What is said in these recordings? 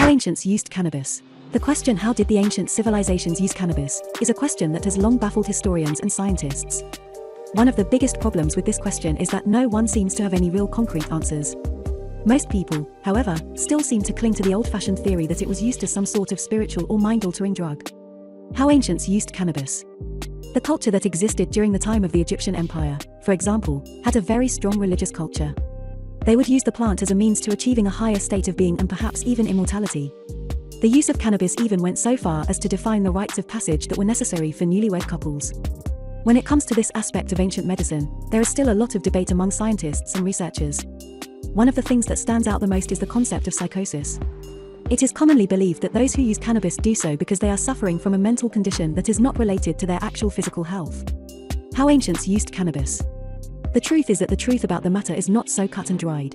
How ancients used cannabis. The question, how did the ancient civilizations use cannabis, is a question that has long baffled historians and scientists. One of the biggest problems with this question is that no one seems to have any real concrete answers. Most people, however, still seem to cling to the old-fashioned theory that it was used as some sort of spiritual or mind-altering drug. How ancients used cannabis. The culture that existed during the time of the Egyptian Empire, for example, had a very strong religious culture. They would use the plant as a means to achieving a higher state of being and perhaps even immortality. The use of cannabis even went so far as to define the rites of passage that were necessary for newlywed couples. When it comes to this aspect of ancient medicine, there is still a lot of debate among scientists and researchers. One of the things that stands out the most is the concept of psychosis. It is commonly believed that those who use cannabis do so because they are suffering from a mental condition that is not related to their actual physical health. How ancients used cannabis. The truth is that the truth about the matter is not so cut and dried.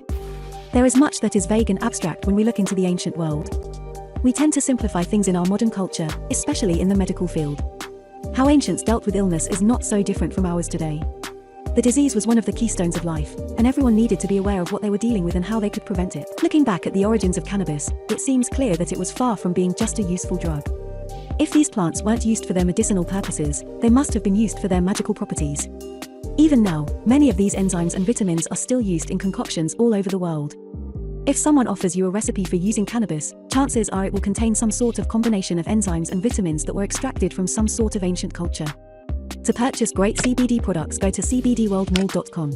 There is much that is vague and abstract when we look into the ancient world. We tend to simplify things in our modern culture, especially in the medical field. How ancients dealt with illness is not so different from ours today. The disease was one of the keystones of life, and everyone needed to be aware of what they were dealing with and how they could prevent it. Looking back at the origins of cannabis, it seems clear that it was far from being just a useful drug. If these plants weren't used for their medicinal purposes, they must have been used for their magical properties. Even now, many of these enzymes and vitamins are still used in concoctions all over the world. If someone offers you a recipe for using cannabis, chances are it will contain some sort of combination of enzymes and vitamins that were extracted from some sort of ancient culture. To purchase great CBD products, go to cbdworldmall.com.